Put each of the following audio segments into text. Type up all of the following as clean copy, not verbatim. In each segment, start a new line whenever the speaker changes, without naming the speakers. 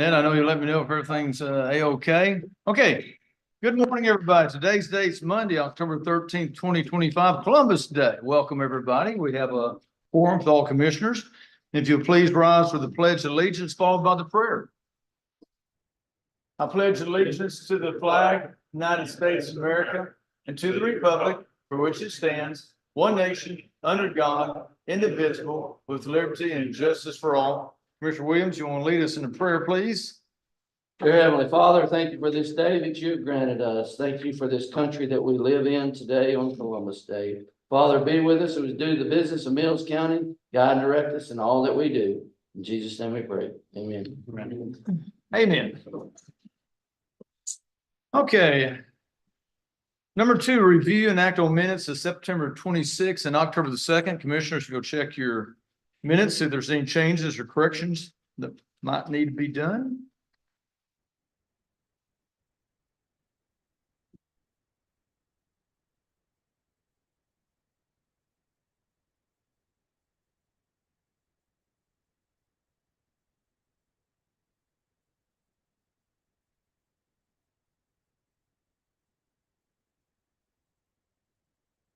And I know you'll let me know if everything's A-OK. Okay. Good morning, everybody. Today's date's Monday, October 13th, 2025, Columbus Day. Welcome, everybody. We have a forum with all commissioners. If you'll please rise for the Pledge of Allegiance, followed by the prayer. I pledge allegiance to the flag, United States of America, and to the republic for which it stands, one nation, under God, indivisible, with liberty and justice for all. Commissioner Williams, you want to lead us in a prayer, please?
Dear Heavenly Father, thank you for this day that you have granted us. Thank you for this country that we live in today on Columbus Day. Father, be with us as we do the business of Mills County. Guide and direct us in all that we do. In Jesus' name we pray. Amen.
Amen. Okay. Number 2, review and act on minutes of September 26th and October the 2nd. Commissioners, go check your minutes, see if there's any changes or corrections that might need to be done.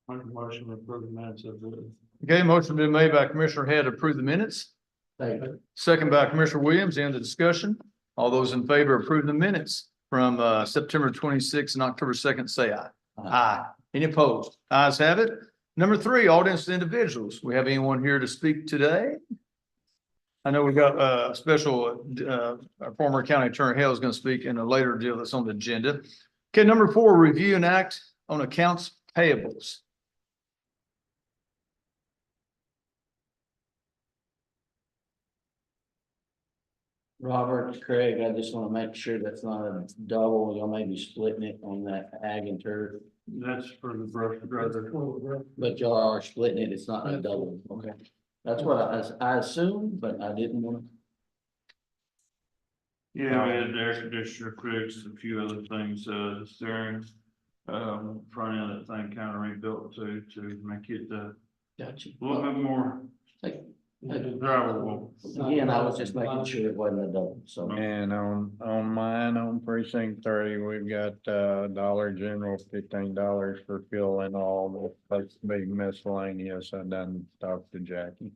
Motion to approve the minutes of the.
Okay, motion been made by Commissioner Head to approve the minutes.
Thank you.
Second by Commissioner Williams. End of discussion. All those in favor of approving the minutes from September 26th and October 2nd, say aye. Aye. Any opposed? Ayes have it. Number 3, audience individuals. We have anyone here to speak today? I know we got a special, our former county attorney Hale is going to speak in a later deal that's on the agenda. Okay, number 4, review and act on accounts payables.
Robert, Craig, I just want to make sure that's not a double. Y'all may be splitting it on that ag and turf,
That's for the brush brother.
but y'all are splitting it. It's not a double. Okay. That's what I assumed, but I didn't want
Yeah, we had the air conditioner fixed, a few other things, steering, front end of that thing kind of rebuilt to make it,
to. Gotcha.
a little bit more
Like,
drivable.
again, I was just making sure it wasn't a double, so.
And on mine, on precinct 30, we've got Dollar General, $15 for fuel and all, that's big miscellaneous. I done talked to Jackie.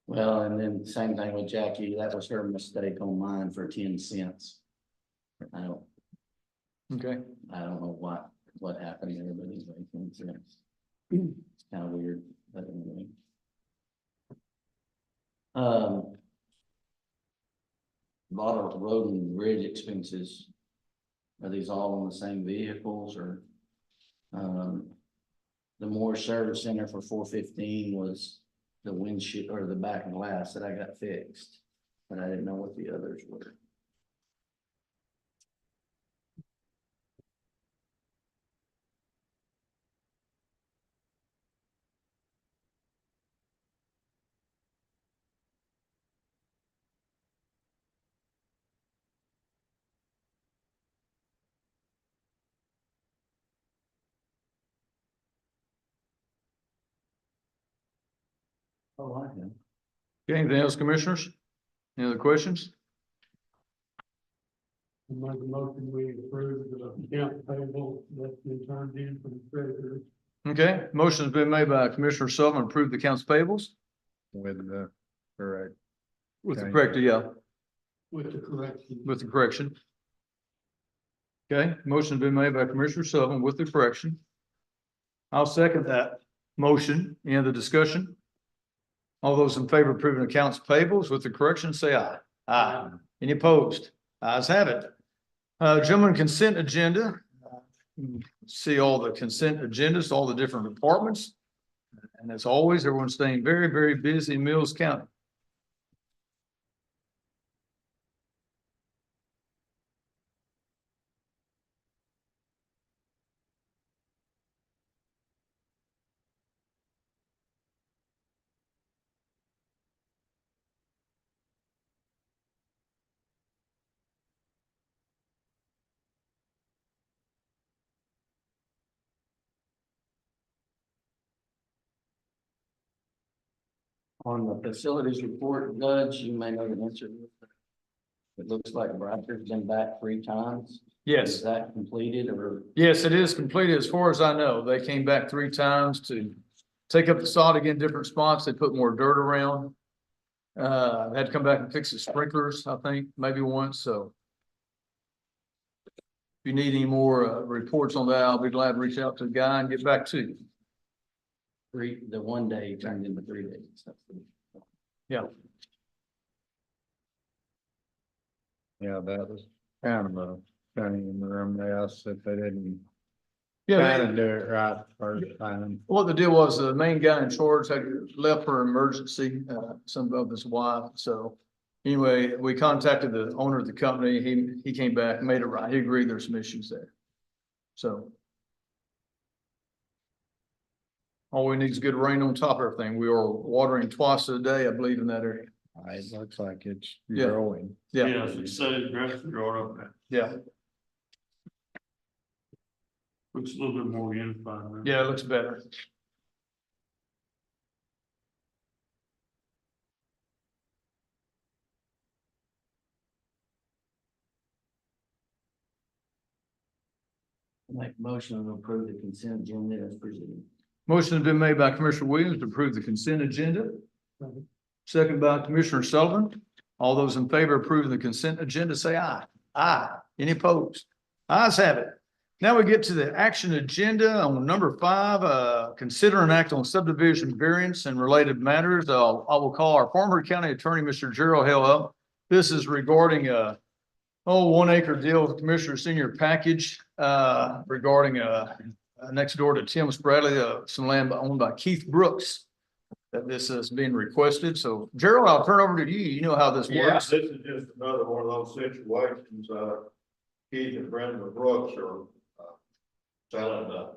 Well, and then same thing with Jackie, that was her mistake on mine for 10 cents. I don't
Okay.
know what happened there, but anyway, 10 cents. It's kind of weird, but anyway. A lot of road and bridge expenses. Are these all on the same vehicles or? The Moore Service Center for 415 was the windshield or the back glass that I got fixed, but I didn't know what the others were. Oh, I know.
Okay, anything else, commissioners? Any other questions?
Make a motion, we approve the account payable that's been turned in from the treasurer.
Okay, motion's been made by Commissioner Sullivan to approve the accounts payables
With the correct.
with the
Okay.
correct, yeah,
With the correction.
with the correction. Okay, motion's been made by Commissioner Sullivan with the correction. I'll second that motion. Any other discussion? All those in favor of approving accounts payables with the correction, say aye. Aye. Any opposed? Ayes have it. Gentlemen, consent agenda. See all the consent agendas, all the different departments. And as always, everyone's staying very, very busy in Mills County.
On the facilities report, Judge, you may know the answer. It looks like Bradford's been back 3 times.
Yes.
Is that completed or?
Yes, it is completed as far as I know. They came back 3 times to take up the sod again, different spots. They put more dirt around. They had to come back and fix the sprinklers, I think, maybe once, so. If you need any more reports on that, I'll be glad to reach out to the guy and get back to you.
The 1 day turned into 3 days.
Yeah.
Yeah, that was kind of a thing in the room. They asked if they didn't
Yeah,
kind
they-
of do it right the first time.
what the deal was, the main guy in charge had left for emergency, some of his wife, so. Anyway, we contacted the owner of the company. He came back, made it right. He agreed there's some issues there. So. All we need is good rain on top of everything. We are watering twice a day, I believe, in that area.
It looks like it's
Yeah.
growing.
Yeah,
Yes, it says grass to grow up,
yeah,
looks a little bit more unified now.
yeah, it looks better.
Make a motion to approve the consent agenda as presented.
Motion has been made by Commissioner Williams to approve the consent agenda. Second by Commissioner Sullivan. All those in favor of approving the consent agenda, say aye. Aye. Any opposed? Ayes have it. Now we get to the action agenda on number 5, consider an act on subdivision variance and related matters. I will call our former county attorney, Mr. Gerald Hill up. This is regarding 1 acre deal with Commissioner Senior package, regarding, next door to Tim Bradley, some land owned by Keith Brooks. That this is being requested. So Gerald, I'll turn over to you. You know how this
Yeah,
works.
this is just another one of those situations, Keith and Brenda Brooks are, selling the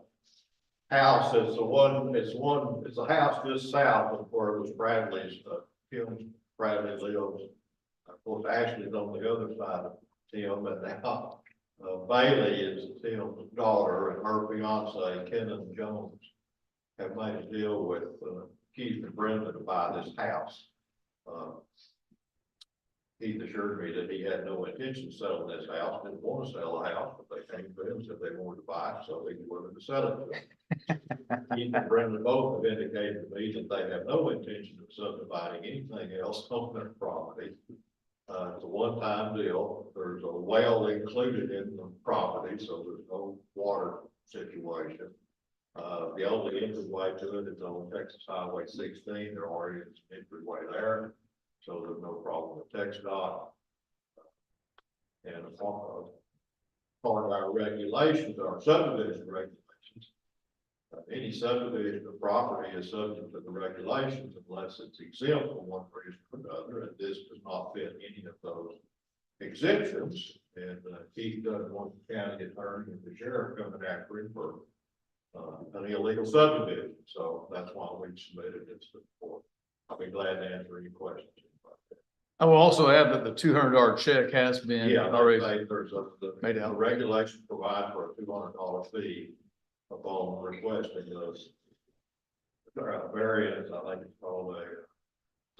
house. It's a house just south of where it was Bradley's, Tim Bradley lives. Of course, Ashley's on the other side of Tim, and now, Bailey is Tim's daughter, and her fiance, Kenan Jones, have made a deal with, Keith and Brenda to buy this house. Keith assured me that he had no intention of selling this house, didn't want to sell the house, but they came to him and said they wanted to buy it, so he was willing to sell it to them. Keith and Brenda both have indicated to me that they have no intention of subdividing anything else on their property. It's a one-time deal. There's a well included in the property, so there's no water situation. The only entryway to it is on Texas Highway 16. There already is an entryway there, so there's no problem with TxDOT. And a part of our regulations, our subdivision regulations, any subdivision of property is subject to the regulations unless it's exempt from one reason or another, and this does not fit any of those exemptions. And Keith doesn't want the county attorney and the sheriff coming after him for an illegal subdivision, so that's why we submitted this to the court. I'll be glad to answer any questions.
I will also add that the $200 check has been
Yeah,
already.
there's
Made
the
out.
regulation provide for a $200 fee upon requesting those. Variance, I think it's called a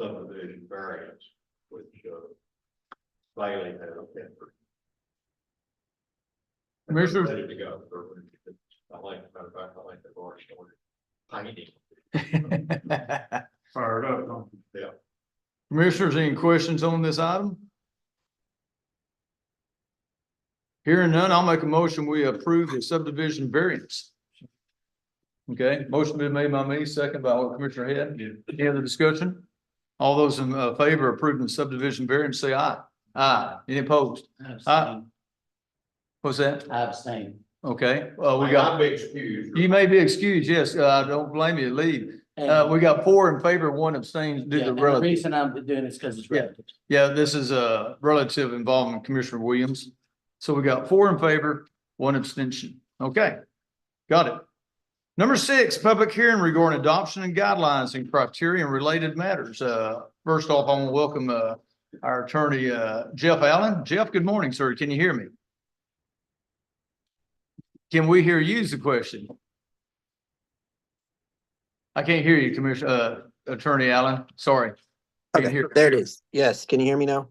subdivision variance, which Bailey has entered.
Commissioners?
Ready to go. I like, matter of fact, I think they've already started painting.
Fired up, don't you?
Commissioners, any questions on this item? Hearing none, I'll make a motion. We approve the subdivision variance. Okay, motion been made by me, second by Commissioner Head. Any other discussion? All those in favor of approving the subdivision variance, say aye. Aye. Any opposed?
I abstain.
What's that?
I abstain.
Okay, we got,
I'll be excused.
you may be excused. Yes, I don't blame you. Leave.
And-
We got 4 in favor, 1 abstains due
Yeah,
to
and the
relative.
reason I'm doing it is because it's
Yeah.
relative.
Yeah, this is a relative involving Commissioner Williams. So we got 4 in favor, 1 abstention. Okay, got it. Number 6, public hearing regarding adoption and guidelines and criteria and related matters. First off, I want to welcome our attorney, Jeff Allen. Jeff, good morning, sir. Can you hear me? Can we hear you is the question? I can't hear you, Commissioner, Attorney Allen. Sorry. Can you
Okay,
hear?
there it is. Yes, can you hear me now?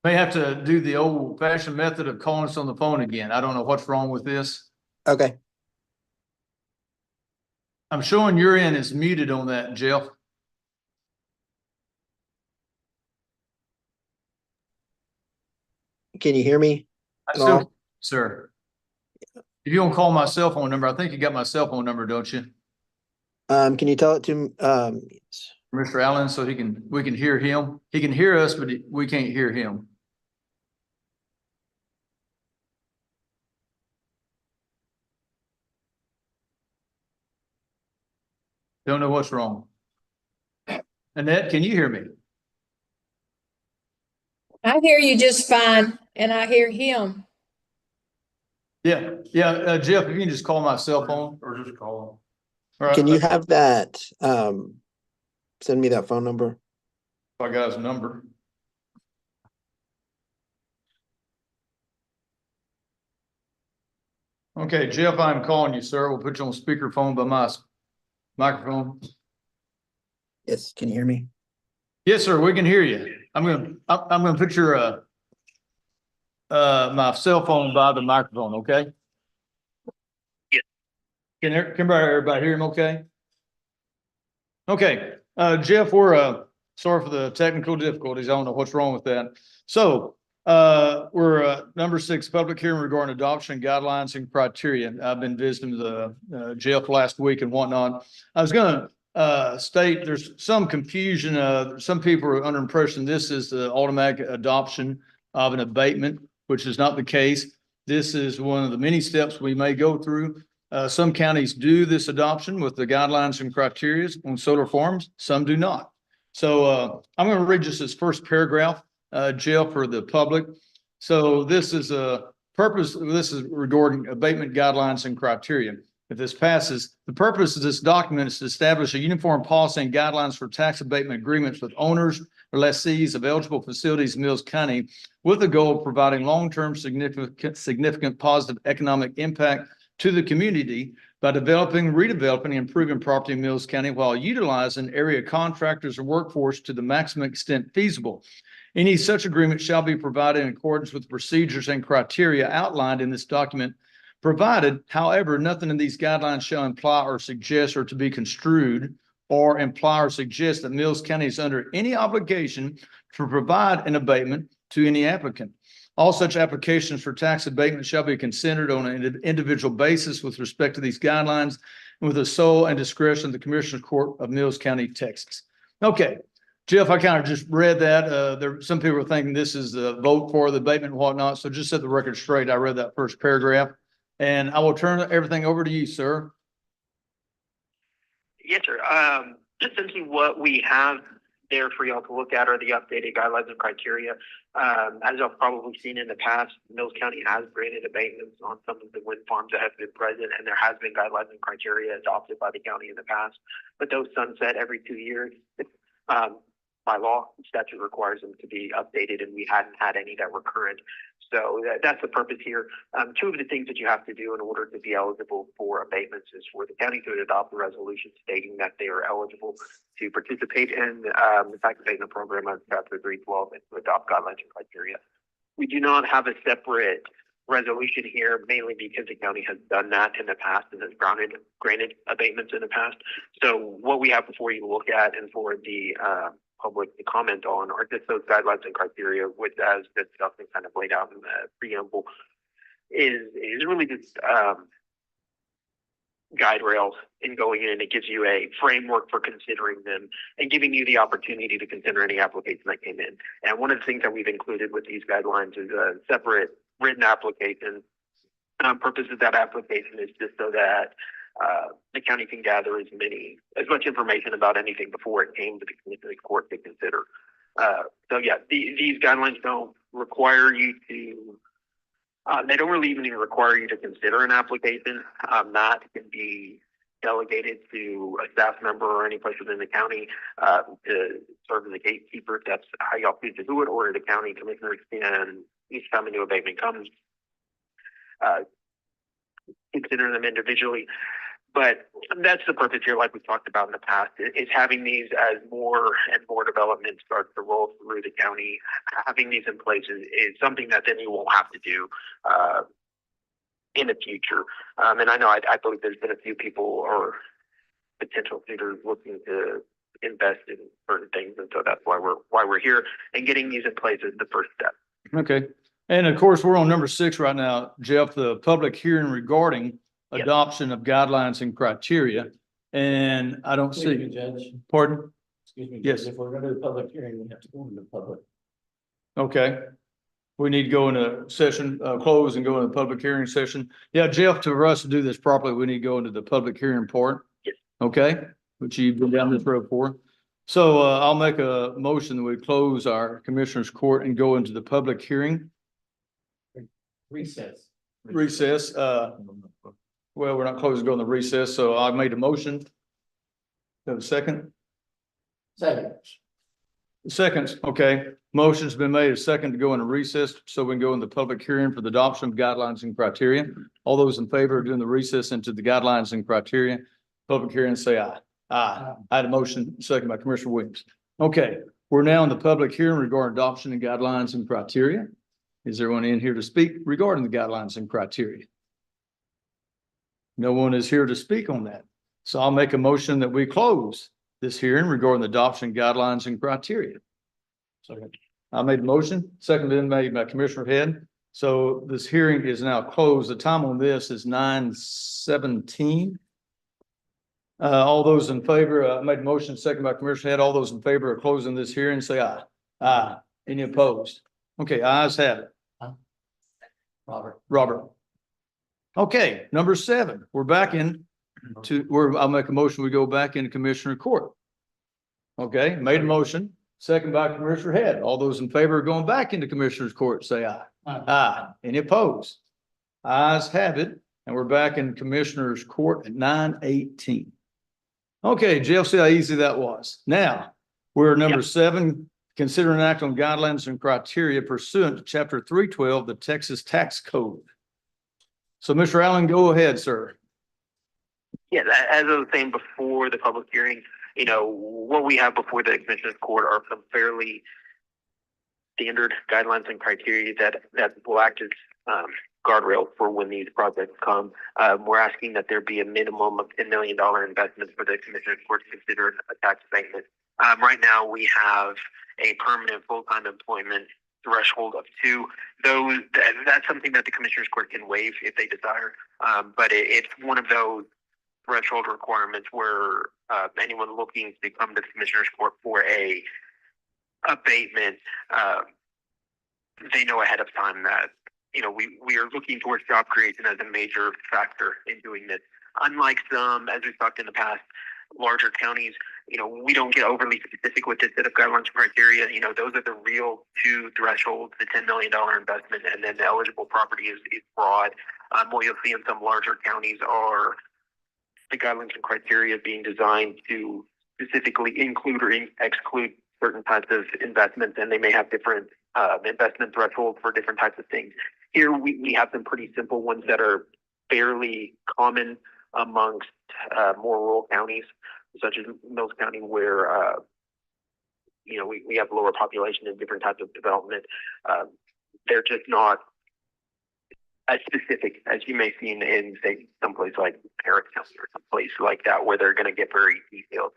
May have to do the old fashioned method of calling us on the phone again. I don't know what's wrong with this.
Okay,
I'm showing your end is muted on that, Jeff.
can you hear me?
I
at
still,
all?
sir. If you don't call my cell phone number, I think you got my cell phone number, don't you?
Can you tell it to,
Mr. Allen, so we can hear him. He can hear us, but we can't hear him. Don't know what's wrong. Annette, can you hear me?
I hear you just fine, and I hear him.
Yeah, Jeff, if you can just call my cell phone.
Or just call
All right,
can you have that, send me that phone number?
I got his number. Okay, Jeff, I'm calling you, sir. We'll put you on speakerphone by my microphone.
Yes, can you hear me?
Yes, sir, we can hear you. I'm gonna put your my cell phone by the microphone, okay?
Yeah.
Can everybody hear him okay? Okay, Jeff, we're sorry for the technical difficulties. I don't know what's wrong with that. So we're number 6, public hearing regarding adoption guidelines and criteria. I've been visiting the Jeff last week and whatnot. I was gonna state there's some confusion. Some people are under impression this is the automatic adoption of an abatement, which is not the case. This is one of the many steps we may go through. Some counties do this adoption with the guidelines and criteria on solar farms. Some do not. So I'm going to read just this first paragraph, Jeff, for the public. So this is a purpose. This is regarding abatement guidelines and criteria. If this passes, the purpose of this document is to establish a uniform policy and guidelines for tax abatement agreements with owners or lessees of eligible facilities in Mills County, with the goal of providing long-term significant positive economic impact to the community by developing, redeveloping, and improving property in Mills County while utilizing area contractors and workforce to the maximum extent feasible. Any such agreement shall be provided in accordance with procedures and criteria outlined in this document, provided, however, nothing in these guidelines shall imply or suggest or to be construed or imply or suggest that Mills County is under any obligation to provide an abatement to any applicant. All such applications for tax abatement shall be considered on an individual basis with respect to these guidelines and with the sole and discretion of the Commissioner's Court of Mills County, Texas. Okay, Jeff, I kind of just read that. Some people are thinking this is the vote for the abatement and whatnot. So just set the record straight. I read that first paragraph and I will turn everything over to you, sir.
Yes, sir. Just essentially what we have there for y'all to look at are the updated guidelines and criteria. As y'all probably seen in the past, Mills County has granted abatements on some of the wind farms that have been present, and there has been guidelines and criteria adopted by the county in the past, but those sunset every 2 years. By law, statute requires them to be updated, and we hadn't had any that were current. So that's the purpose here. Two of the things that you have to do in order to be eligible for abatements is for the county to adopt a resolution stating that they are eligible to participate in the tax abatement program of Chapter 312 and to adopt guidelines and criteria. We do not have a separate resolution here, mainly because the county has done that in the past and has granted abatements in the past. So what we have before you to look at and for the public to comment on are just those guidelines and criteria, which, as discussed and kind of laid out in the preamble, is really just guide rails in going in. It gives you a framework for considering them and giving you the opportunity to consider any application that came in. And one of the things that we've included with these guidelines is a separate written application. Purpose of that application is just so that the county can gather as much information about anything before it came to the Commissioner's Court to consider. So yeah, these guidelines don't require you to, they don't really even require you to consider an application. That can be delegated to a staff member or any place within the county to serve as a gatekeeper. That's how y'all choose to do it, or the county commissioners can, each time a new abatement comes, consider them individually. But that's the purpose here, like we talked about in the past, is having these as more and more development starts to roll through the county. Having these in place is something that then you won't have to do in the future. And I know I believe there's been a few people or potential suitors looking to invest in certain things, and so that's why we're here. And getting these in place is the first step.
Okay. And of course, we're on number 6 right now, Jeff, the public hearing regarding
Yep.
adoption of guidelines and criteria. And I don't
Excuse me,
see,
Judge.
pardon?
Excuse me.
Yes.
Judge. If we're gonna do a public hearing, we have to go into public.
Okay. We need to go into session, close and go into the public hearing session. Yeah, Jeff, for us to do this properly, we need to go into the public hearing part.
Yes.
Okay, which you've been down this road for. So, I'll make a motion that we close our commissioners court and go into the public hearing
Recess.
recess. Well, we're not closing, go in the recess, so I made a motion. Have a second?
Second.
Seconds, okay. Motion's been made a second to go into recess, so we can go into public hearing for the adoption of guidelines and criteria. All those in favor of doing the recess into the guidelines and criteria, public hearing, say aye. Aye. I had a motion, second by Commissioner Williams. Okay, we're now in the public hearing regarding adoption and guidelines and criteria. Is there anyone in here to speak regarding the guidelines and criteria? No one is here to speak on that. So I'll make a motion that we close this hearing regarding the adoption guidelines and criteria. Second. I made a motion, second been made by Commissioner Head. So this hearing is now closed. The time on this is 9:17. All those in favor, I made a motion, second by Commissioner Head. All those in favor of closing this hearing, say aye. Aye. Any opposed? Okay, ayes have it. Robert. Okay, number 7, we're back in I'll make a motion, we go back into Commissioner Court. Okay, made a motion, second by Commissioner Head. All those in favor of going back into Commissioner's Court, say aye. Aye. Any opposed? Ayes have it, and we're back in Commissioner's Court at 9:18. Okay, Jeff, see how easy that was. Now, we're number 7, consider an act on guidelines and criteria pursuant to Chapter 312, the Texas Tax Code. So, Mr. Allen, go ahead, sir.
Yeah, as I was saying before the public hearing, what we have before the Commissioners Court are some fairly standard guidelines and criteria that will act as guardrails for when these projects come. We're asking that there be a minimum of $10 million investment for the Commissioners Court to consider a tax abatement. Right now, we have a permanent full-time employment threshold of 2. That's something that the Commissioners Court can waive if they desire. But it's one of those threshold requirements where anyone looking to come to the Commissioners Court for a abatement, they know ahead of time that we are looking towards job creation as a major factor in doing this. Unlike some, as we've talked in the past, larger counties, we don't get overly specific with this set of guidelines and criteria. Those are the real 2 thresholds, the $10 million investment, and then the eligible property is broad. What you'll see in some larger counties are the guidelines and criteria being designed to specifically include or exclude certain types of investments, and they may have different investment thresholds for different types of things. Here we have some pretty simple ones that are fairly common amongst more rural counties, such as Mills County, where we have lower population and different types of development. They're just not as specific as you may see in say someplace like Harris County or someplace like that, where they're going to get very detailed.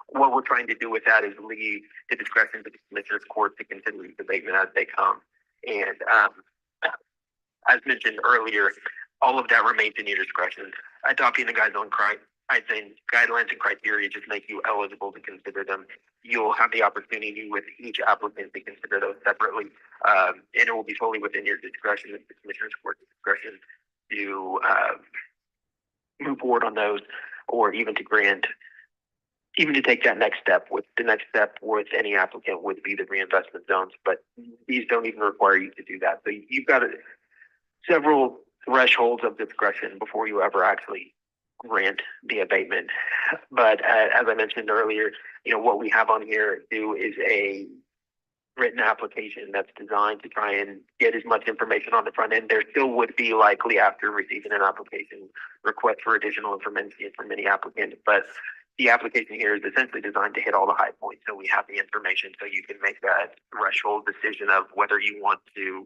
What we're trying to do with that is leave the discretion to the Commissioners Court to consider the abatement as they come. And as mentioned earlier, all of that remains in your discretion. Adopting the guidelines and criteria just make you eligible to consider them. You'll have the opportunity with each applicant to consider those separately, and it will be fully within your discretion, the Commissioners Court's discretion, to move forward on those, or even to take that next step. The next step with any applicant would be the reinvestment zones, but these don't even require you to do that. So you've got several thresholds of discretion before you ever actually grant the abatement. But as I mentioned earlier, what we have on here is a written application that's designed to try and get as much information on the front end. There still would be likely, after receiving an application, request for additional information from any applicant, but the application here is essentially designed to hit all the high points. So we have the information so you can make that threshold decision of whether you want to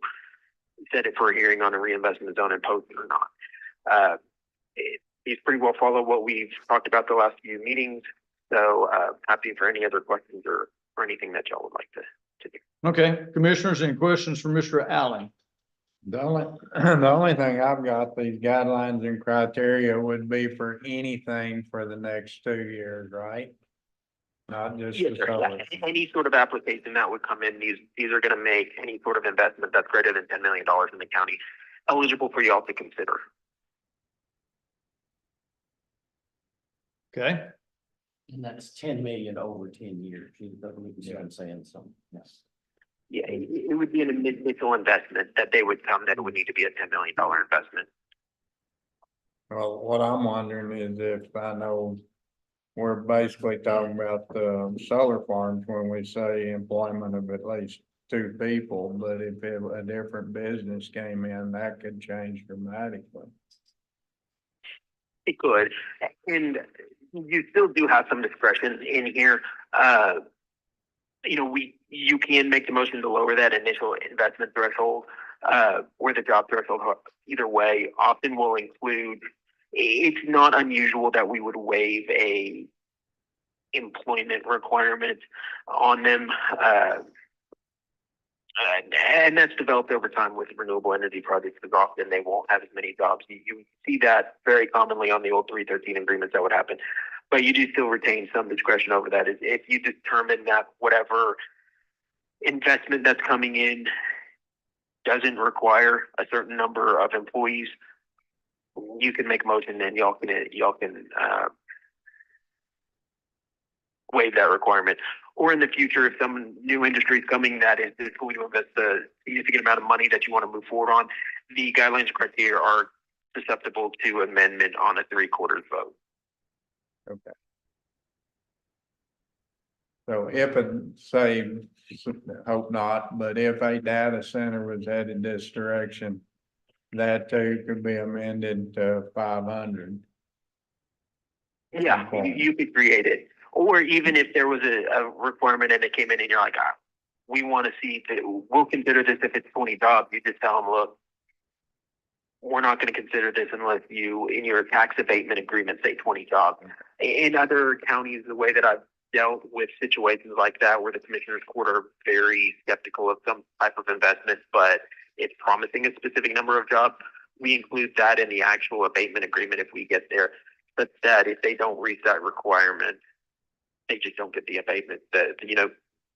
set it for a hearing on a reinvestment zone and post it or not. These pretty well follow what we've talked about the last few meetings. So happy for any other questions or anything that y'all would like to do.
Okay, commissioners, any questions for Mr. Allen?
The only thing I've got, these guidelines and criteria would be for anything for the next 2 years, right? Not just
Yes,
the
sir.
solar.
Any sort of application that would come in, these are going to make any sort of investment that's greater than $10 million in the county eligible for y'all to consider.
Okay,
And that's 10 million over 10 years. You know what I'm saying? So, yes.
Yeah, it would be an initial investment that they would come, that it would need to be a $10 million investment.
Well, what I'm wondering is if I know we're basically talking about the solar farms when we say employment of at least 2 people, but if a different business came in, that could change dramatically.
It could, and you still do have some discretion in here. You can make the motion to lower that initial investment threshold, or the job threshold. Either way, often will include. It's not unusual that we would waive a employment requirement on them. And that's developed over time with renewable energy projects, because often they won't have as many jobs. You see that very commonly on the old 313 agreements that would happen, but you do still retain some discretion over that. If you determine that whatever investment that's coming in doesn't require a certain number of employees, you can make a motion and y'all can waive that requirement. Or in the future, if some new industry is coming that is going to invest a significant amount of money that you want to move forward on, the guidelines criteria are susceptible to amendment on a 3/4 vote.
Okay. So if it, say, hope not, but if a data center was headed this direction, that too could be amended to 500.
Yeah, you could create it. Or even if there was a requirement and it came in and you're like, we want to see that, we'll consider this if it's 20 jobs. You just tell them, look, we're not going to consider this unless you, in your tax abatement agreement, say 20 jobs. In other counties, the way that I've dealt with situations like that, where the commissioners court are very skeptical of some type of investment, but it's promising a specific number of jobs, we include that in the actual abatement agreement if we get there. But that if they don't reach that requirement, they just don't get the abatement.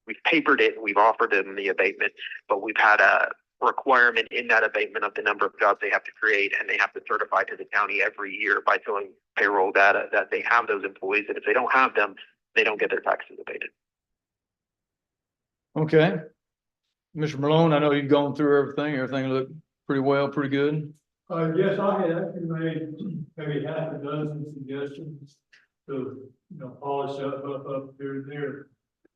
We've papered it and we've offered them the abatement, but we've had a requirement in that abatement of the number of jobs they have to create, and they have to certify to the county every year by filling payroll data that they have those employees. And if they don't have them, they don't get their taxes abated.
okay. Mr. Malone, I know you've gone through everything. Everything looked pretty well, pretty good.
Yes, I had actually made maybe half a dozen suggestions to, polish up here and there.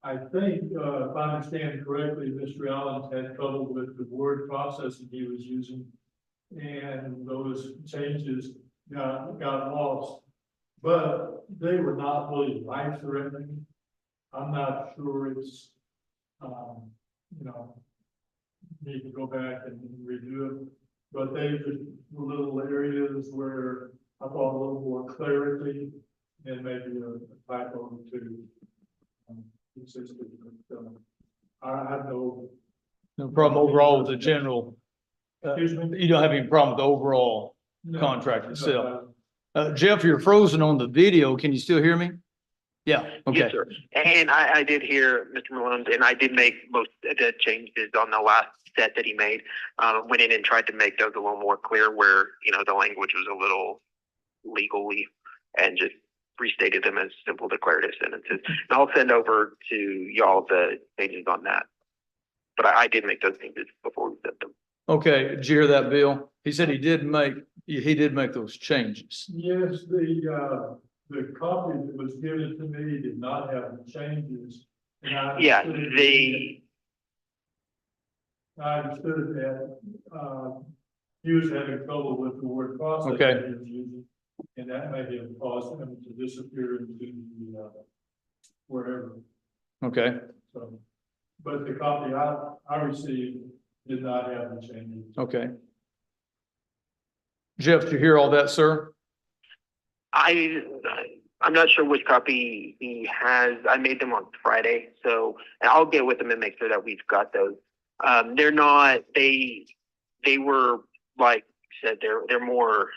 I think, if I understand correctly, Mr. Allen had trouble with the word processing he was using, and those changes got lost. But they were not really life-threatening. I'm not sure it's, need to go back and redo it. But they just were little areas where I thought a little more clarity and maybe a typo to existed. I have no
problem overall with the general.
Excuse me?
You don't have any problem with the overall
no,
contract
no,
itself. Jeff, you're frozen on the video. Can you still hear me? Yeah, okay.
Yes, sir. And I did hear Mr. Malone, and I did make most of the changes on the last set that he made. Went in and tried to make those a little more clear where, the language was a little legally, and just restated them as simple declarative sentences. And I'll send over to y'all the changes on that. But I did make those changes before we sent them.
Okay, did you hear that, Bill? He said he did make those changes.
Yes, the copy that was given to me did not have the changes. And I
Yeah,
understood I understood that, he was having trouble with the word process.
Okay.
that he was using, and that may have caused him to disappear into the, wherever,
Okay,
so. But the copy I received did not have the changes.
okay. Jeff, did you hear all that, sir?
I'm not sure which copy he has. I made them on Friday, so I'll get with him and make sure that we've got those. They're not, they were, like you said, they're more,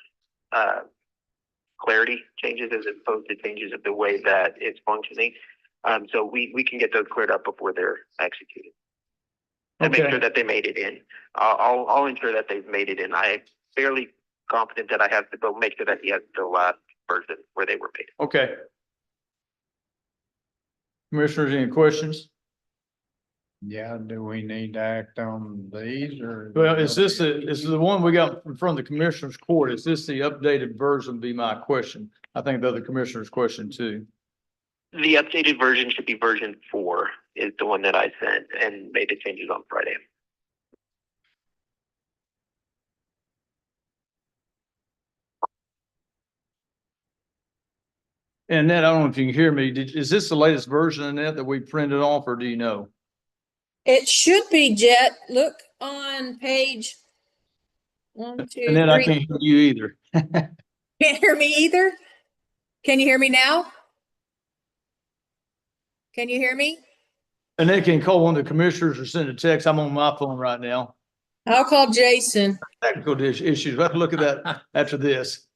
clarity changes as opposed to changes of the way that it's functioning. So we can get those cleared up before they're executed. And make
Okay.
sure that they made it in. I'll ensure that they've made it in. I'm fairly confident that I have to go make sure that he has the last version where they were made.
Okay. Commissioners, any questions?
Yeah, do we need to act on these or?
Well, is this the one we got from the Commissioners Court? Is this the updated version be my question? I think the other Commissioners' question too.
The updated version should be version 4 is the one that I sent and made the changes on Friday.
And Ned, I don't know if you can hear me. Is this the latest version of that we printed off, or do you know?
It should be, Jet. Look on page 1, 2, 3.
And then I can't hear you either.
Can't hear me either? Can you hear me now? Can you hear me?
And they can call one of the commissioners or send a text. I'm on my phone right now.
I'll call Jason.
Technical issues. We'll have to look at that after this.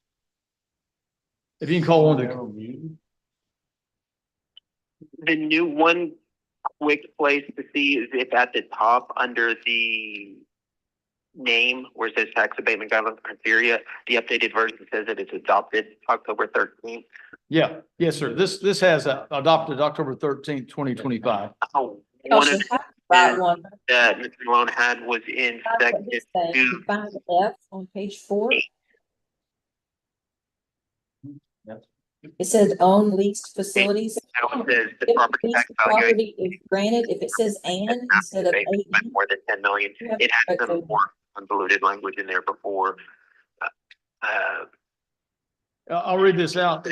If you can call one of the,
The new one quick place to see is if at the top under the name where it says tax abatement guidelines criteria, the updated version says that it's adopted October 13th.
yeah, yes, sir. This has adopted October 13th, 2025.
Oh,
Oh,
one
she
of
has that
the-
one.
that Mr. Malone had was in
That's what
section
this says.
2.
You find the F on page 4. It says own leased facilities.
Now it says the
If
property
leased
tax valuation
property is granted, if it says and instead of
abatement by
a.
more than 10 million. It had some more convoluted language in there before.
I'll read this out.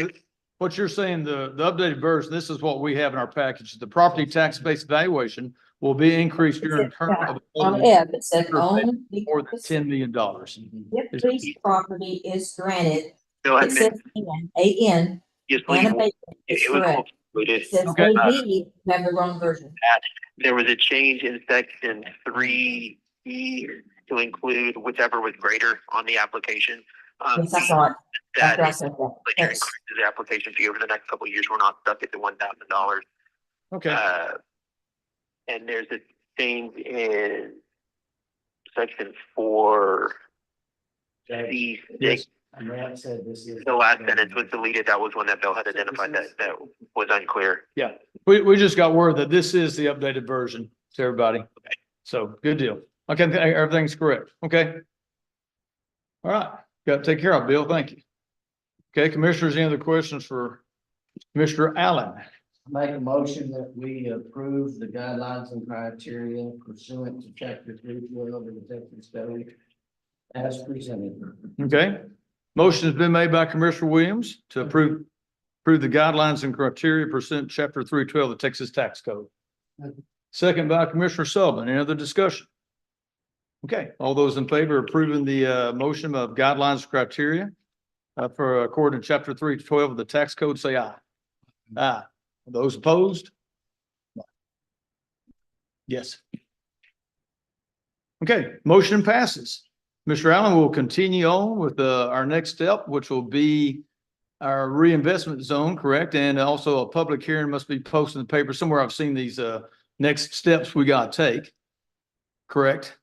What you're saying, the updated version, this is what we have in our package. The property tax based valuation will be increased during current
On F, it says own. leased
more than
facility.
$10 million.
If leased property is granted,
Bill had
it says
mentioned
an,
just
and
legal.
abatement is
It was
correct.
included.
It says
Okay.
AD, you have the wrong version.
There was a change in section 3E to include whichever was greater on the application.
Yes, I saw it.
That
After I said that.
legislature
Thanks.
increases the application fee over the next couple of years. We're not stuck at the $1,000.
Okay,
And there's a change in section 4. C6.
yes,
The last sentence was deleted. That was one that Bill had identified that was unclear.
yeah. We just got word that this is the updated version to everybody. So good deal. Okay, everything's correct. Okay. All right, got to take care of it, Bill. Thank you. Okay, commissioners, any other questions for Mr. Allen?
Make a motion that we approve the guidelines and criteria pursuant to chapter 312 of the Texas Code as presented.
Okay, motion has been made by Commissioner Williams to approve the guidelines and criteria pursuant to chapter 312 of the Texas Tax Code. Second by Commissioner Sullivan. Any other discussion? Okay, all those in favor of approving the motion of guidelines and criteria for according to chapter 312 of the tax code, say aye. Aye. Those opposed? Yes. Okay, motion passes. Mr. Allen will continue on with our next step, which will be our reinvestment zone, correct? And also a public hearing must be posted in the paper. Somewhere I've seen these next steps we got to take. Correct?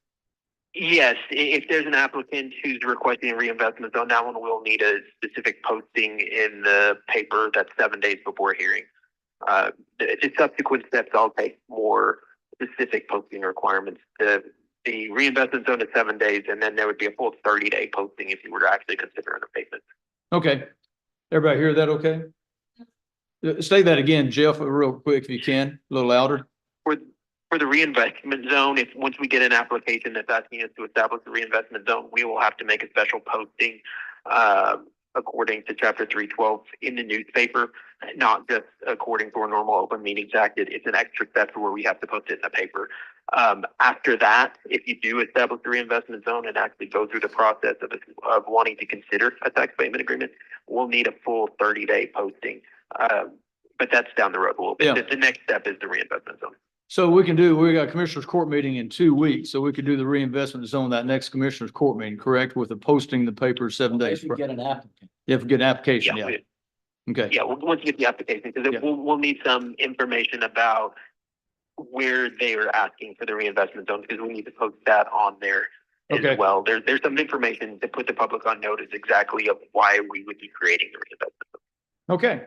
Yes, if there's an applicant who's requesting a reinvestment zone, that one will need a specific posting in the paper that's 7 days before hearing. The subsequent steps, I'll take more specific posting requirements. The reinvestment zone is 7 days, and then there would be a full 30-day posting if you were to actually consider an abatement.
Okay. Everybody hear that okay? Say that again, Jeff, real quick if you can, a little louder.
For For the reinvestment zone, if once we get an application that's asking us to establish a reinvestment zone, we will have to make a special posting according to Chapter 312 in the newspaper, not just according to our normal Open Meetings Act. It's an extra step where we have to post it in the paper. After that, if you do establish a reinvestment zone and actually go through the process of wanting to consider a tax abatement agreement, we'll need a full 30-day posting. But that's down the road a little bit.
Yeah.
The next step is the reinvestment zone.
So we got Commissioners Court meeting in 2 weeks, so we could do the reinvestment zone that next Commissioners Court meeting, correct? With the posting in the paper 7 days.
If we get an applicant.
You have to get an application, yeah. Okay,
Yeah, once you get the application, because
Yeah.
we'll need some information about where they are asking for the reinvestment zone, because we need to post that on there
Okay.
as well. There's some information to put the public on notice exactly of why we would be creating the reinvestment zone.
okay.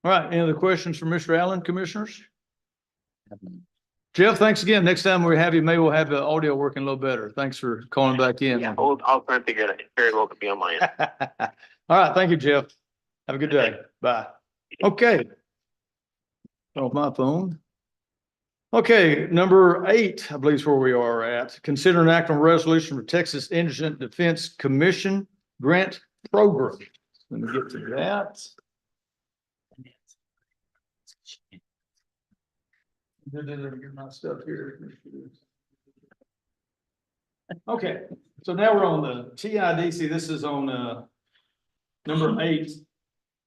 All right, any other questions for Mr. Allen, Commissioners? Jeff, thanks again. Next time we have you, maybe we'll have the audio working a little better. Thanks for calling back in.
Yeah, I'll try and figure it out. It very well could be on my end.
All right, thank you, Jeff. Have a good day. Bye. Okay. Off my phone. Okay, number 8, I believe is where we are at. Consider an act on resolution for Texas Indigent Defense Commission Grant Program. Let me get to that. Get my stuff here. Okay, so now we're on the TIDC. This is on number 8.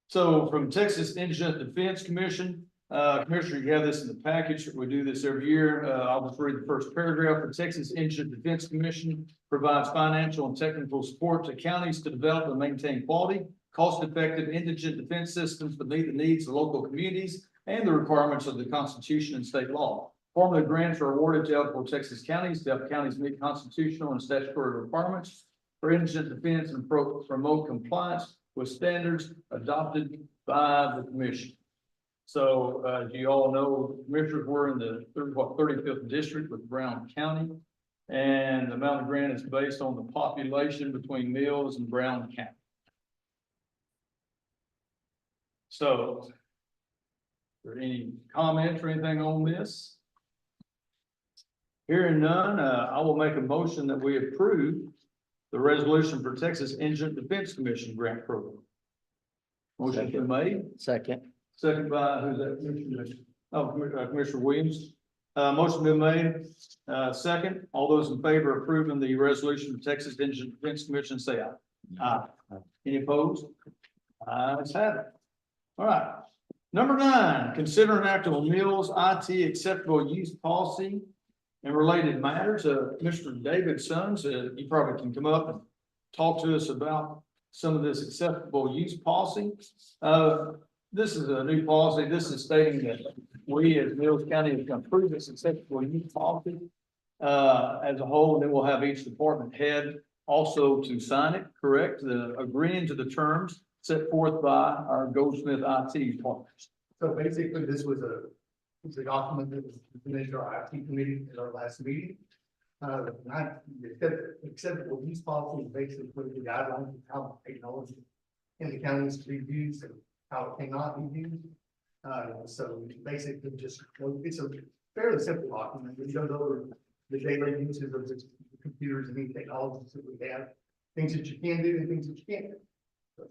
So from Texas Indigent Defense Commission, Commissioner, you have this in the package. We do this every year. I'll just read the first paragraph. The Texas Indigent Defense Commission provides financial and technical support to counties to develop and maintain quality, cost-effective indigent defense systems to meet the needs of local communities and the requirements of the Constitution and state law. Formula grants are awarded to eligible Texas counties to help counties meet constitutional and statutory requirements for indigent defense and promote compliance with standards adopted by the commission. So, as you all know, commissioners were in the 35th district with Brown County. And the amount of grant is based on the population between Mills and Brown County. So, are there any comments or anything on this? Hearing none, I will make a motion that we approve the resolution for Texas Indigent Defense Commission Grant Program. Motion's been made,
Second.
second by, who's that, Commissioner? Oh, Commissioner Williams. Motion been made, second. All those in favor of approving the resolution for Texas Indigent Defense Commission, say aye. Aye. Any opposed? Ayes have it. All right. Number 9, consider an act on Mills IT acceptable use policy and related matters. Mr. David Sons, you probably can come up and talk to us about some of this acceptable use policy. This is a new policy. This is stating that we as Mills County have approved this acceptable use policy as a whole, and then we'll have each department head also to sign it, correct? Agreeing to the terms set forth by our Goldsmith IT partners.
So basically, this was a document that was finished our IT committee at our last meeting. Acceptable use policy is basically the guidelines of how technology in the counties to be used and how it cannot be used. So basically just, it's a fairly simple document. It goes over the daily uses of the computers and the technologies that we have, things that you can do and things that you can't do.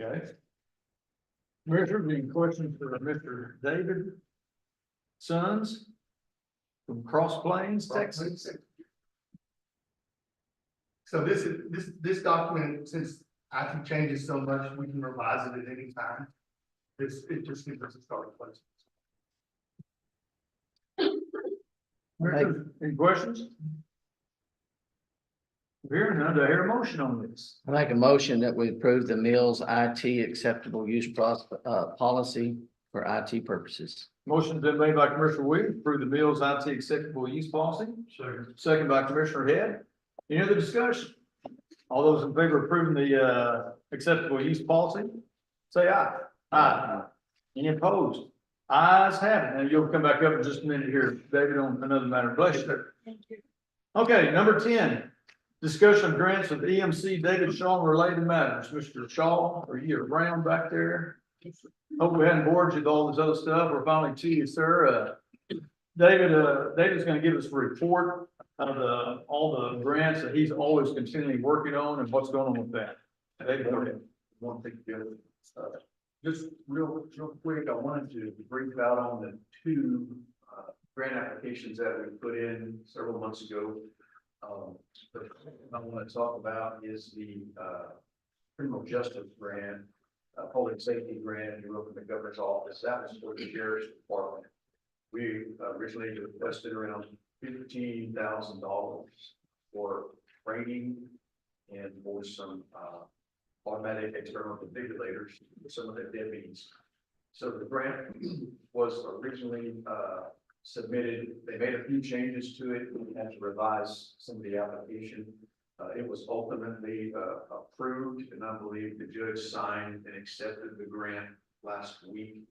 Okay. Commissioner, any questions for Mr. David Sons from Cross Plains, Texas?
So this document, since IT changes so much, we can revise it at any time. It just gives us a starting place.
Any questions? Hearing none, do I hear a motion on this?
I make a motion that we approve the Mills IT acceptable use policy for IT purposes.
Motion's been made by Commissioner Williams, to approve the Mills IT acceptable use policy. Second by Commissioner Head. Any other discussion? All those in favor of approving the acceptable use policy, say aye. Aye. Any opposed? Ayes have it. And you'll come back up in just a minute here, David, on another matter. Bless you.
Thank you.
Okay, number 10, discussion of grants with EMC David Shaw on related matters. Mr. Shaw, are you around back there? Hope we hadn't bored you with all this other stuff. We're finally to you, sir. David's gonna give us a report of all the grants that he's always continually working on and what's going on with that. David, go ahead.
One thing together. Just real quick, I wanted to brief out on the two grant applications that we put in several months ago. The first thing I want to talk about is the criminal justice grant, public safety grant, if you look in the governor's office, that was for the sheriff's department. We originally requested around $15,000 for training and for some automatic external defibrillators for some of the deputies. So the grant was originally submitted. They made a few changes to it. We had to revise some of the application. It was ultimately approved, and I believe the judge signed and accepted the grant last week.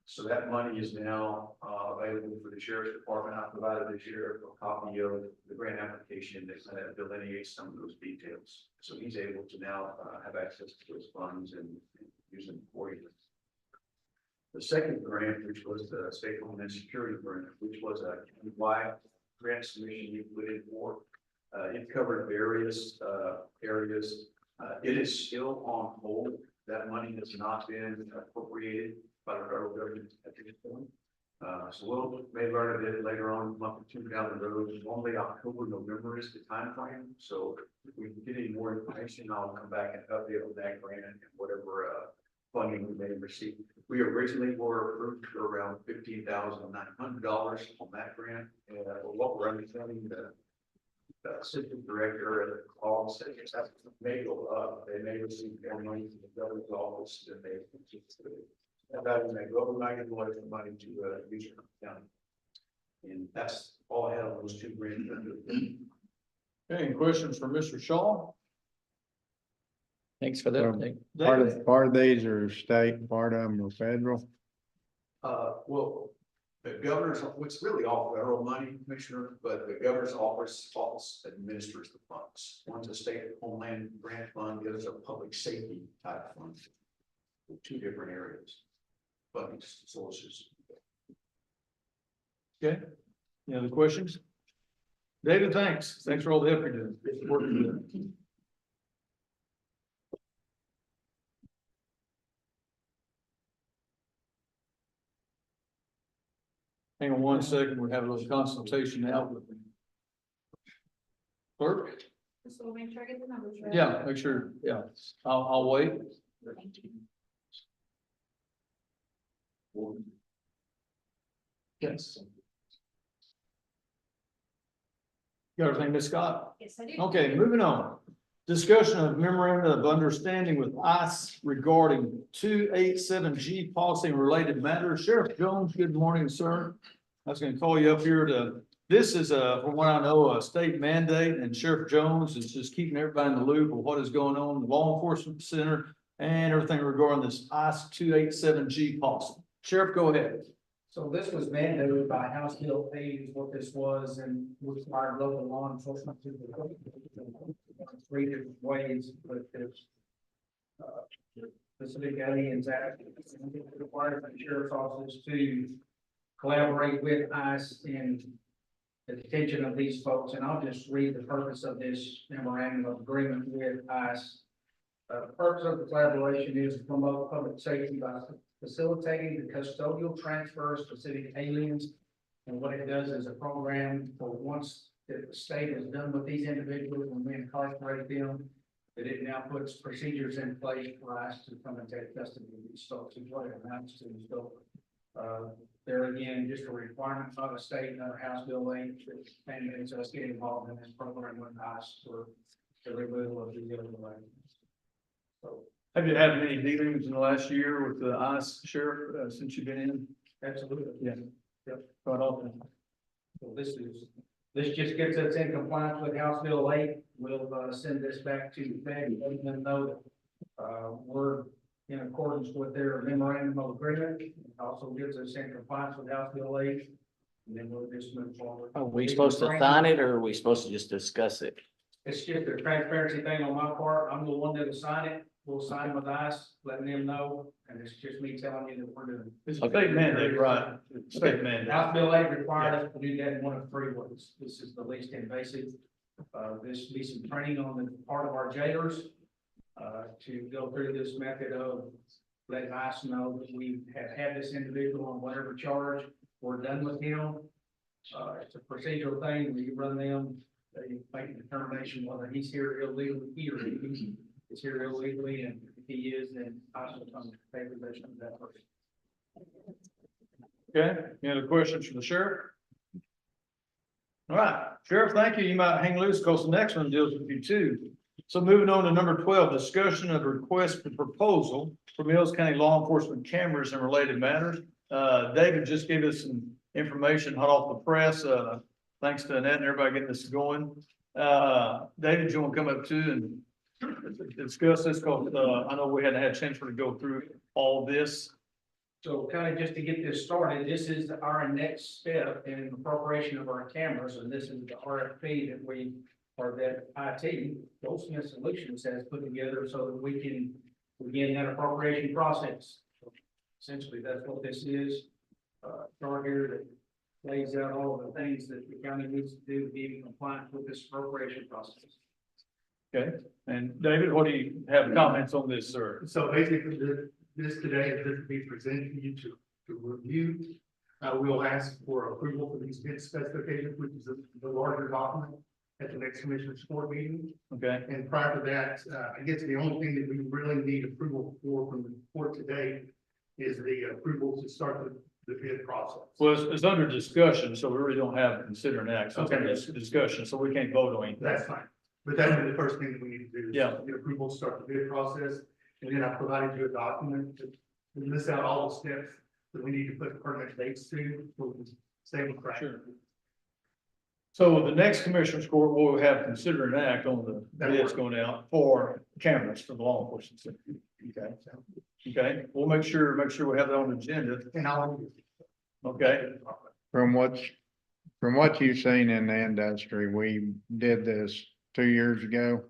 So that money is now available for the sheriff's department. I provided the sheriff a copy of the grant application that kind of delineates some of those details. So he's able to now have access to those funds and use them accordingly. The second grant, which was the State Homeland Security Grant, which was a wide grant submission you put in for. It covered various areas. It is still on hold. That money has not been appropriated by the federal government at this point. So we'll may learn a bit later on, a month or two down the road. Normally October, November is the time frame. So if we can get any more information, I'll come back and update on that grant and whatever funding we may receive. We originally were approved for around $15,900 on that grant. And what we're understanding, the assistant director at the call said that may go up. They may receive more money from the governor's office than they that may go over $90 money to Houston County. And that's all I have on those two grants.
Any questions for Mr. Shaw?
Thanks for that.
Part of these are state, part of them are federal.
Well, the governor's, it's really all federal money, Commissioner, but the governor's office administers the funds. One's a state homeland grant fund, the other's a public safety type fund. Two different areas, funding sources.
Okay, any other questions? David, thanks. Thanks for all the help you're doing. Working good. Hang on one second, we have a little consultation now with them. Clerk?
So make sure I get the numbers right.
Yeah, make sure, yeah, I'll wait. Yes. Got everything, Ms. Scott?
Yes, I do.
Okay, moving on. Discussion of memorandum of understanding with ICE regarding 287G policy and related matters. Sheriff Jones, good morning, sir. I was gonna call you up here this is from what I know, a state mandate, and Sheriff Jones is just keeping everybody in the loop of what is going on in the law enforcement center and everything regarding this ICE 287G policy. Sheriff, go ahead.
So this was mandated by House Bill 8 is what this was, and required local law enforcement to three different ways, but there's specific aliens act required the sheriff's office to collaborate with ICE in the detention of these folks. And I'll just read the purpose of this memorandum of agreement with ICE. The purpose of the collaboration is to promote public safety by facilitating the custodial transfer of specific aliens. And what it does is a program for once that the state is done with these individuals and we incarcerate them, that it now puts procedures in place for us to come and take custody of these folks, is what it amounts to. So there again, just a requirement by the state and under House Bill 8, and so us get involved in this program with us for the removal of these aliens. So
Have you had many dealings in the last year with the ICE sheriff since you've been in?
absolutely.
Yeah.
Yep.
Quite often.
So this just gets us in compliance with House Bill 8. We'll send this back to the Fed and let them know that we're in accordance with their memorandum of agreement. It also gets us in compliance with House Bill 8. And then we'll just move forward.
Are we supposed to sign it or are we supposed to just discuss it?
It's just a transparency thing on my part. I'm the one that'll sign it. We'll sign with ICE, letting them know, and it's just me telling you that we're doing.
It's a state mandate, right? State mandate.
House Bill 8 required us to do that in one of three ways. This is the least invasive. This will be some training on the part of our jailers to go through this method of letting ICE know that we have had this individual on whatever charge. We're done with him. It's a procedural thing. We run them, they make a determination whether he's here illegally, he or he is here illegally, and if he is, then ICE will come to pay possession of that person.
Okay, any other questions from the sheriff? All right, Sheriff, thank you. You might hang loose because the next one deals with you too. So moving on to number 12, discussion of the request for proposal for Mills County law enforcement cameras and related matters. David just gave us some information hot off the press. Thanks to Annette and everybody getting this going. David, you want to come up too and discuss this? Because I know we hadn't had a chance to go through all of this.
So kind of just to get this started, this is our next step in appropriation of our cameras, and this is the RFP that we, or that IT, Goldsmith Solutions has put together so that we can begin that appropriation process. Essentially, that's what this is. Chart here that lays out all of the things that the county needs to do to be compliant with this appropriation process.
Okay, and David, what do you have comments on this, sir?
So basically, this today is just to be presented to you to review. We'll ask for approval for these bid specifications, which is the larger document at the next commissioner's court meeting.
Okay,
And prior to that, I guess the only thing that we really need approval for from the court today is the approval to start the bid process.
well, it's under discussion, so we really don't have to consider an act. So it's under
Okay.
discussion, so we can't vote on anything.
That's fine. But that would be the first thing that we need to do. Is
Yeah.
get approval, start the bid process. And then I provided you a document to list out all the steps that we need to put permanent dates to, so we can stay on track.
Sure. So the next commissioner's court will have consider an act on the
That'll
bids
work.
going out for cameras for the law enforcement. Okay, okay, we'll make sure we have that on the agenda.
And I'll.
Okay,
From what you've seen in the industry, we did this 2 years ago.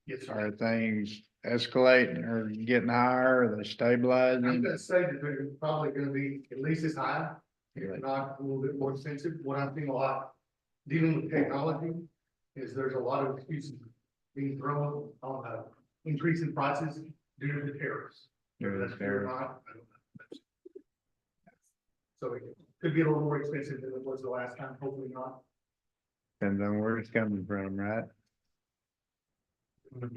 Yes, sir.
Are things escalating or getting higher? Are they
I'm
stabilizing?
gonna say that they're probably gonna be at least as high, if not a little bit more expensive. What I'm seeing a lot dealing with technology is there's a lot of excuses being thrown on the increase in prices due to the tariffs. Whether that's fair or not, I don't know. So it could be a little more expensive than it was the last time, hopefully not.
Depends on where it's coming from, right?
We'll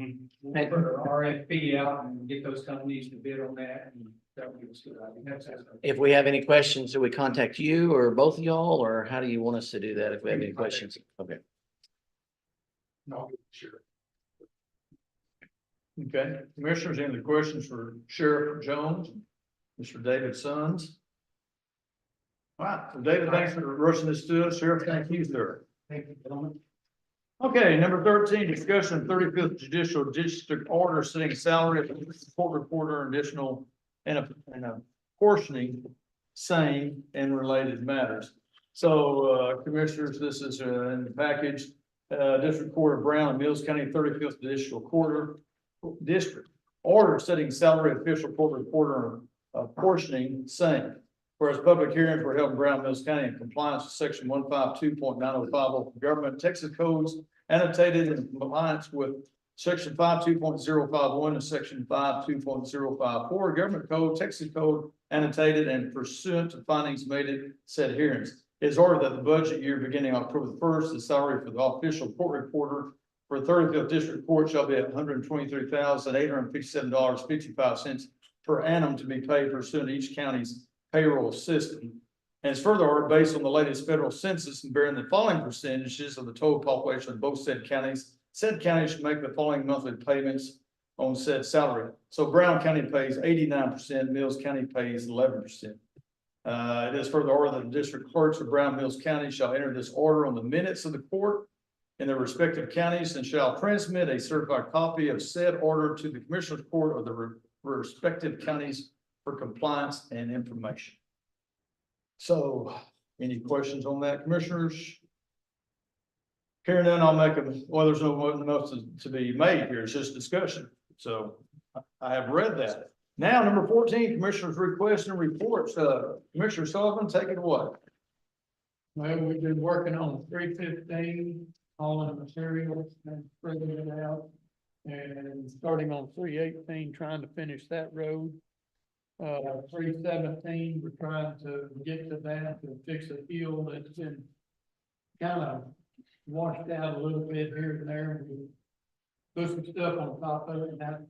put our RFP out and get those companies to bid on that, and that would give us a good idea. That's it.
If we have any questions, do we contact you or both of y'all, or how do you want us to do that if we have any questions? Okay.
No, sure.
okay. Commissioners, any other questions for Sheriff Jones? Mr. David Sons? All right, so David, thanks for rushing this to us. Sheriff, thank you, sir.
Thank you, gentlemen.
Okay, number 13, discussion of 35th Judicial District Order setting salary of court reporter additional and a portioning same and related matters. So, commissioners, this is in the package, District Court of Brown and Mills County 35th Judicial Quarter District Order setting salary of official court reporter portioning same. Whereas public hearings were held in Brown Mills County in compliance with section 152.905 of Government Texas Codes, annotated in compliance with section 52.051 and section 52.054 Government Code, Texas Code, annotated and pursuant to findings made at said hearings. It is ordered that the budget year beginning October the 1st, the salary for the official court reporter for 35th District Court shall be $123,857.55 per annum to be paid pursuant to each county's payroll system. And it's further ordered based on the latest federal census and bearing the following percentages of the total population of both said counties. Said counties should make the following monthly payments on said salary. So Brown County pays 89%, Mills County pays 11%. It is further ordered that the district clerks of Brown Mills County shall enter this order on the minutes of the court in their respective counties and shall transmit a certified copy of said order to the Commissioner's Court of the respective counties for compliance and information. So, any questions on that, commissioners? Hearing none, I'll make a, well, there's no nothing else to be made here. It's just discussion. So I have read that. Now, number 14, Commissioners' requests and reports. Commissioner Sullivan, take it away.
Well, we've been working on 315, hauling the materials and spreading it out. And starting on 318, trying to finish that road. 317, we're trying to get to that to fix a hill that's been kind of washed out a little bit here and there. We put some stuff on top of it and that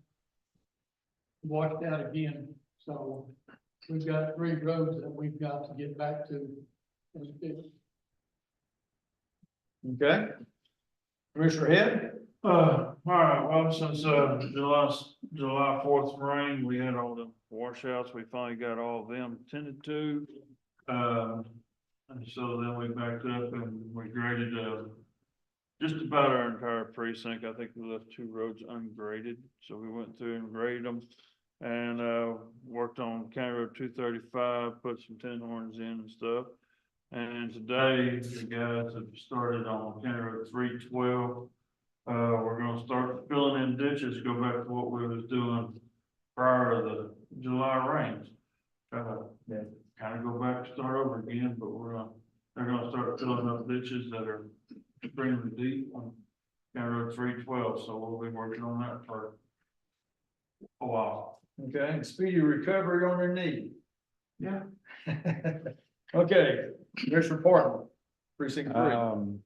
washed out again. So we've got 3 roads that we've got to get back to. And fix.
Okay. Commissioner Head?
All right, well, since, July 4th rain, we had all the washouts, we finally got all of them tended to. And so then we backed up and we graded, just about our entire precinct. I think we left 2 roads ungraded, so we went through and graded them. And, worked on County Road 235, put some tin horns in and stuff. And today, the guys have started on County Road 312. We're gonna start filling in ditches, go back to what we was doing prior to the July rains. Kind of go back, start over again, but they're gonna start filling up ditches that are extremely deep on County Road 312, so we'll be working on that for a while.
Okay, and speedy recovery on their knee.
Yeah.
Okay, Commissioner Portland, precinct 3.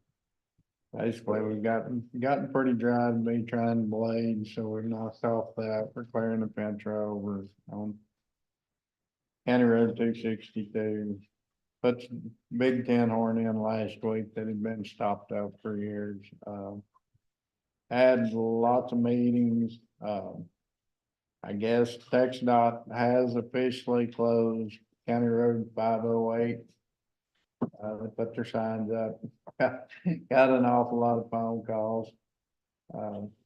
Basically, we've gotten pretty dry to be trying to blade, so we've knocked off that. We're clearing the fence row over on County Road 262. Put some big tin horn in last week that had been stopped up for years. Had lots of meetings. I guess TxDOT has officially closed County Road 508. They put their signs up, got an awful lot of phone calls.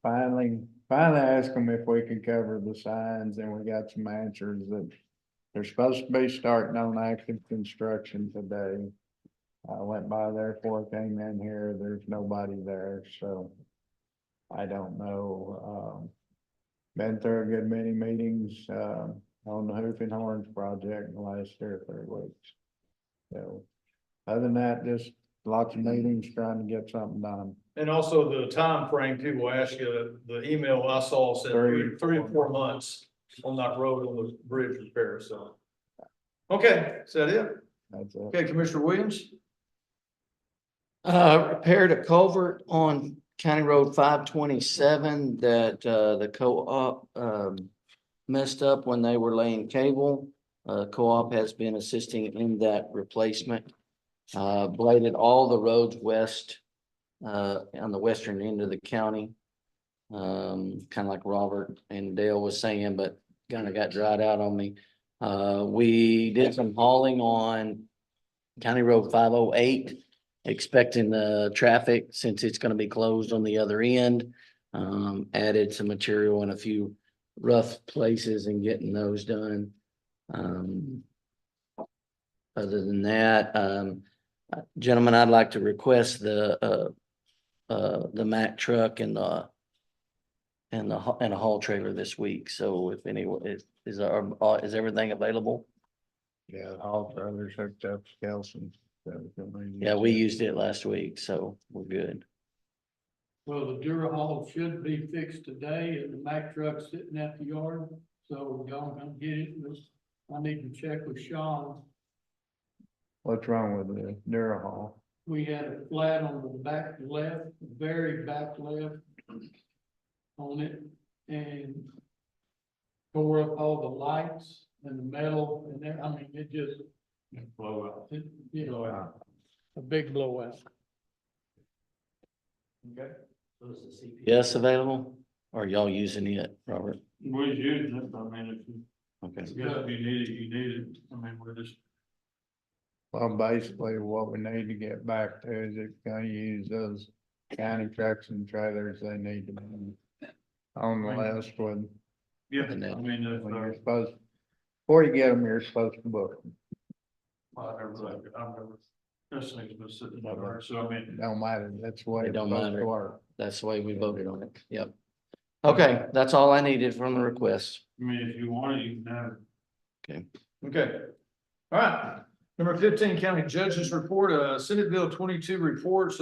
Finally asked them if we could cover the signs, and we got some answers that they're supposed to be starting on active construction today. I went by there before I came in here, there's nobody there, so I don't know. Been through a good many meetings, on the Hoof and Horns project in the last 2 or 3 weeks. So, other than that, just lots of meetings trying to get something done.
And also the time frame. People ask you, the email I saw said 3 to 4 months on that road on the bridge repair, so. Okay, is that it?
That's it.
Okay, Commissioner Williams?
Repaired a culvert on County Road 527 that, the co-op, messed up when they were laying cable. Co-op has been assisting in that replacement. Bladed all the roads west, on the western end of the county. Kind of like Robert and Dale was saying, but kind of got dried out on me. We did some hauling on County Road 508, expecting the traffic since it's gonna be closed on the other end. Added some material in a few rough places and getting those done. Other than that, gentlemen, I'd like to request the Mack truck and a haul trailer this week. So if anyone is everything available?
Yeah, all the others hooked up, Kelson.
Yeah, we used it last week, so we're good.
Well, the Durahall should be fixed today and the Mack truck's sitting at the yard, so y'all can get it. I need to check with Sean.
What's wrong with the Durahall?
We had a flat on the back left, very back left on it, and tore up all the lights and the metal and there, I mean, it just,
Blowout.
you know, a big blowout.
Okay.
Yes, available? Or y'all using it, Robert?
We use it, I mean, if
Okay.
you need it, you need it. I mean, we're just.
Well, basically what we need to get back to is it's gonna use those county trucks and trailers they need to be on the list with.
Yeah, I mean, if,
When you're supposed, before you get them, you're supposed to book them.
I've never, This thing's been sitting there, so I mean,
Don't matter, that's the way
It
it's
don't
supposed
matter.
to work.
That's the way we voted on it. Yep. Okay, that's all I needed from the request.
I mean, if you want it, you can have it.
Okay. All right. Number 15, County Judges Report, Senate Bill 22 reports,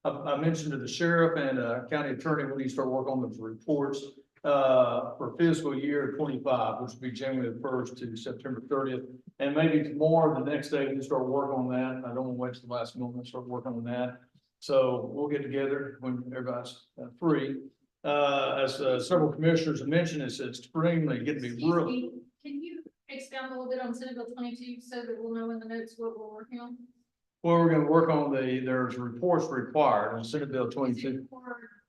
I mentioned to the sheriff and, county attorney, we need to start working on those reports, for fiscal year 25, which will be January the 1st to September 30th. And maybe tomorrow, the next day, we can start working on that. I don't want to wait till the last moment, start working on that. So we'll get together when everybody's free. As several commissioners have mentioned, it's extremely getting to be
Excuse
real.
me, can you expound a little bit on Senate Bill 22 so that we'll know in the notes what we're working on?
Well, we're gonna work on there's reports required on Senate Bill 22,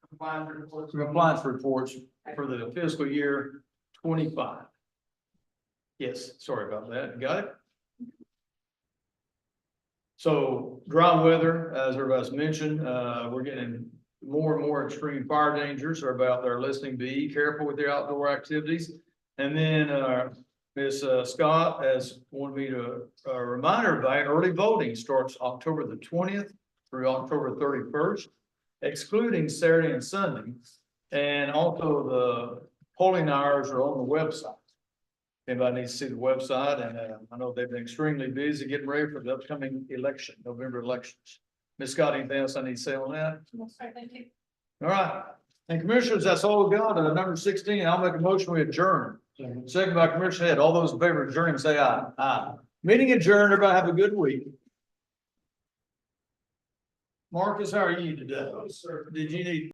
compliance reports for the fiscal year 25. Yes, sorry about that. Got it? So dry weather, as everybody's mentioned, we're getting more and more extreme fire dangers are about their listening. Be careful with their outdoor activities. And then, Ms. Scott has wanted me to, remind everybody, early voting starts October the 20th through October 31st, excluding Saturday and Sunday. And also the polling hours are on the website. Anybody needs to see the website, and I know they've been extremely busy getting ready for the upcoming election, November elections. Ms. Scott, anything else I need to say on that?
No, sir, thank you.
All right. And commissioners, that's all we got. Number 16, I'll make a motion, we adjourn. Second by Commissioner Head. All those in favor of adjourning, say aye. Aye. Meeting adjourned. Everybody have a good week. Marcus, how are you today? Did you need?